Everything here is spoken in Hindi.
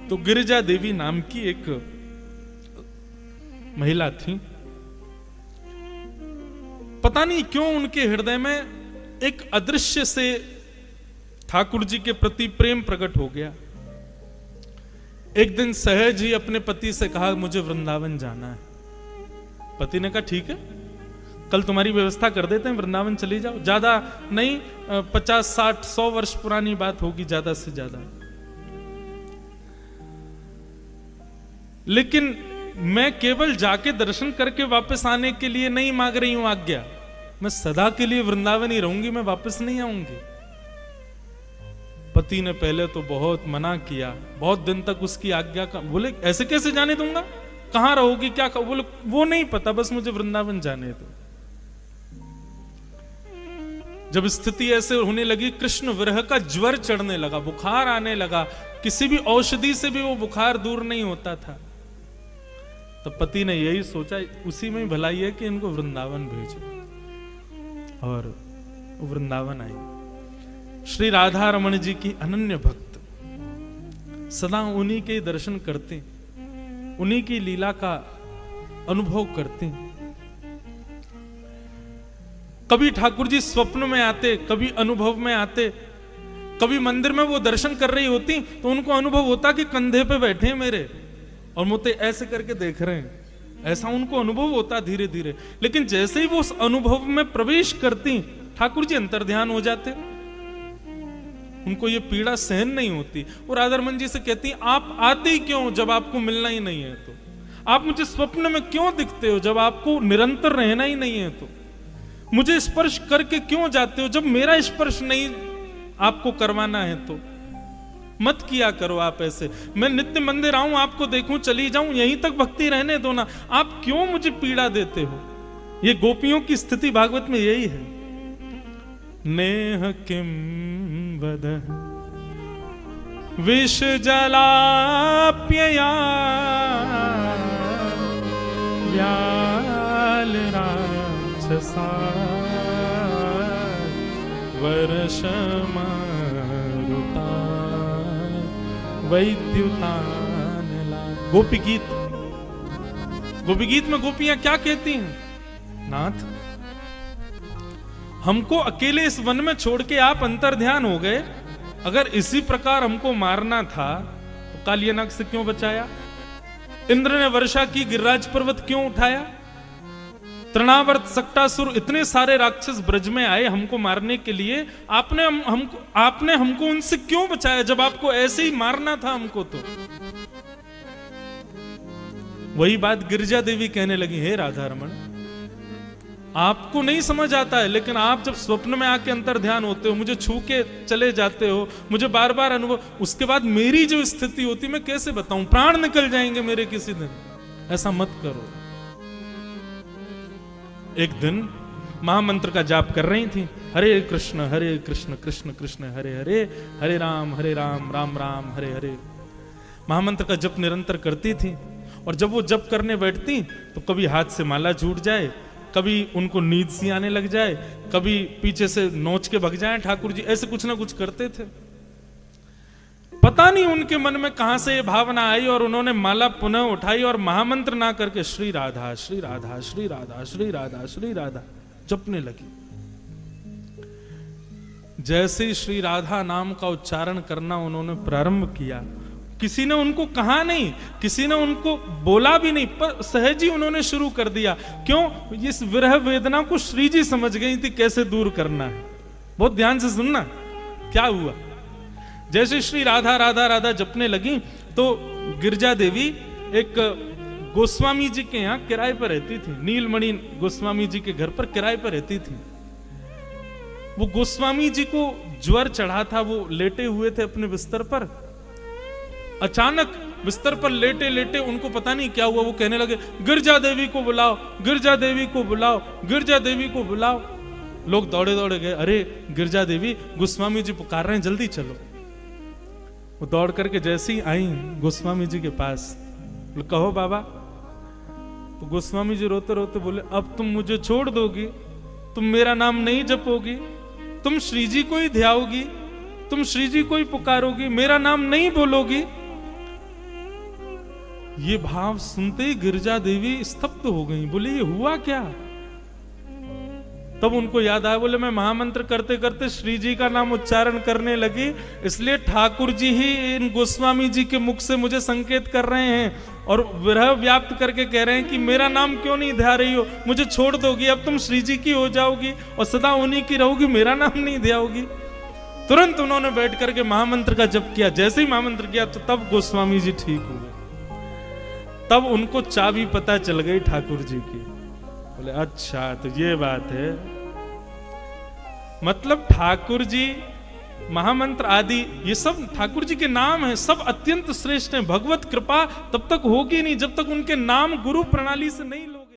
तो गिरिजा देवी नाम की एक महिला थी। पता नहीं क्यों उनके हृदय में एक अदृश्य से ठाकुर जी के प्रति प्रेम प्रकट हो गया। एक दिन सहज ही अपने पति से कहा, मुझे वृंदावन जाना है। पति ने कहा ठीक है, कल तुम्हारी व्यवस्था कर देते हैं, वृंदावन चली जाओ। ज्यादा नहीं, 50, 60, 100 वर्ष पुरानी बात होगी ज्यादा से ज्यादा। लेकिन मैं केवल जाके दर्शन करके वापस आने के लिए नहीं मांग रही हूं आज्ञा, मैं सदा के लिए वृंदावन ही रहूंगी, मैं वापस नहीं आऊंगी। पति ने पहले तो बहुत मना किया, बहुत दिन तक उसकी आज्ञा का, बोले ऐसे कैसे जाने दूंगा, कहां रहोगी, क्या बोले वो नहीं पता, बस मुझे वृंदावन जाने दो। जब स्थिति ऐसे होने लगी, कृष्ण विरह का ज्वर चढ़ने लगा, बुखार आने लगा, किसी भी औषधि से भी वो बुखार दूर नहीं होता था, तो पति ने यही सोचा उसी में भलाई है कि इनको वृंदावन भेजो। और वृंदावन आई। श्री राधा रमण जी की अनन्य भक्त, सदा उन्हीं के दर्शन करते, उन्हीं की लीला का अनुभव करते। कभी ठाकुर जी स्वप्न में आते, कभी अनुभव में आते, कभी मंदिर में वो दर्शन कर रही होती तो उनको अनुभव होता कि कंधे पे बैठे हैं मेरे और मुझे ऐसे करके देख रहे हैं, ऐसा उनको अनुभव होता धीरे धीरे। लेकिन जैसे ही वो उस अनुभव में प्रवेश करती, ठाकुर जी अंतर्ध्यान हो जाते, उनको ये पीड़ा सहन नहीं होती। और राधा रमन जी से कहती, आप आते ही क्यों जब आपको मिलना ही नहीं है, तो आप मुझे स्वप्न में क्यों दिखते हो जब आपको निरंतर रहना ही नहीं है, तो मुझे स्पर्श करके क्यों जाते हो जब मेरा स्पर्श नहीं आपको करवाना है, तो मत किया करो आप ऐसे। मैं नित्य मंदिर आऊं, आपको देखूं, चली जाऊं, यहीं तक भक्ति रहने दो ना, आप क्यों मुझे पीड़ा देते हो। ये गोपियों की स्थिति भागवत में यही है। नेह किम वद विष जलाप्यया व्याल राक्षसा वर्षमा वैद्युतान लाग। गोपी गीत, गोपी गीत में गोपियां क्या कहती हैं, नाथ हमको अकेले इस वन में छोड़ के आप अंतर्ध्यान हो गए, अगर इसी प्रकार हमको मारना था तो कालियानाग से क्यों बचाया, इंद्र ने वर्षा की, गिरिराज पर्वत क्यों उठाया, तृणावर्त, सक्टासुर, इतने सारे राक्षस ब्रज में आए हमको मारने के लिए, आपने हमको उनसे क्यों बचाया जब आपको ऐसे ही मारना था हमको। तो वही बात गिरिजा देवी कहने लगी, हे राधा रमण, आपको नहीं समझ आता है, लेकिन आप जब स्वप्न में आके अंतर ध्यान होते हो, मुझे छू के चले जाते हो, मुझे बार बार अनुभव, उसके बाद मेरी जो स्थिति होती मैं कैसे बताऊं, प्राण निकल जाएंगे मेरे किसी दिन, ऐसा मत करो। एक दिन महामंत्र का जाप कर रही थी, हरे कृष्ण कृष्ण कृष्ण हरे हरे, हरे राम राम राम हरे हरे। महामंत्र का जप निरंतर करती थी, और जब वो जप करने बैठती तो कभी हाथ से माला छूट जाए, कभी उनको नींद सी आने लग जाए, कभी पीछे से नोच के भग जाए ठाकुर जी, ऐसे कुछ ना कुछ करते थे। पता नहीं उनके मन में कहां से ये भावना आई, और उन्होंने माला पुनः उठाई और महामंत्र ना करके श्री राधा श्री राधा श्री राधा श्री राधा श्री राधा जपने लगी। जैसे ही श्री राधा नाम का उच्चारण करना उन्होंने प्रारंभ किया, किसी ने उनको कहा नहीं, किसी ने उनको बोला भी नहीं, पर सहज ही उन्होंने शुरू कर दिया। क्यों? इस विरह वेदना को श्री जी समझ गई थी कैसे दूर करना है। बहुत ध्यान से सुनना क्या हुआ। जैसे श्री राधा राधा राधा जपने लगी तो गिरिजा देवी एक गोस्वामी जी के यहाँ किराए पर रहती थी, नीलमणि गोस्वामी जी के घर पर किराए पर रहती थी। वो गोस्वामी जी को ज्वर चढ़ा था, वो लेटे हुए थे अपने बिस्तर पर। अचानक बिस्तर पर लेटे लेटे उनको पता नहीं क्या हुआ, वो कहने लगे गिरिजा देवी को बुलाओ, गिरिजा देवी को बुलाओ, गिरिजा देवी को बुलाओ। लोग दौड़े दौड़े गए, अरे गिरिजा देवी गोस्वामी जी पुकार रहे हैं, जल्दी चलो। वो दौड़ करके जैसे ही आई गोस्वामी जी के पास, कहो बाबा। तो गोस्वामी जी रोते रोते बोले, अब तुम मुझे छोड़ दोगी, तुम मेरा नाम नहीं जपोगी, तुम श्री जी को ही ध्याओगी, तुम श्री जी को ही पुकारोगी, मेरा नाम नहीं बोलोगी, ये भाव सुनते ही गिरिजा देवी स्तब्ध हो गई, बोले ये हुआ क्या? तब उनको याद आया, बोले मैं महामंत्र करते करते श्री जी का नाम उच्चारण करने लगी, इसलिए ठाकुर जी ही इन गोस्वामी जी के मुख से मुझे संकेत कर रहे हैं और विरह व्याप्त करके कह रहे हैं कि मेरा नाम क्यों नहीं ध्या रही हो, मुझे छोड़ दोगी, अब तुम श्री जी की हो जाओगी और सदा उन्हीं की रहोगी, मेरा नाम नहीं ध्याओगी। तुरंत उन्होंने बैठ करके महामंत्र का जप किया। जैसे ही महामंत्र किया तो तब गोस्वामी जी ठीक हुए। तब उनको चाबी पता चल गई ठाकुर जी की। बोले अच्छा तो ये बात है, मतलब ठाकुर जी महामंत्र आदि ये सब ठाकुर जी के नाम है, सब अत्यंत श्रेष्ठ हैं। भगवत कृपा तब तक होगी नहीं जब तक उनके नाम गुरु प्रणाली से नहीं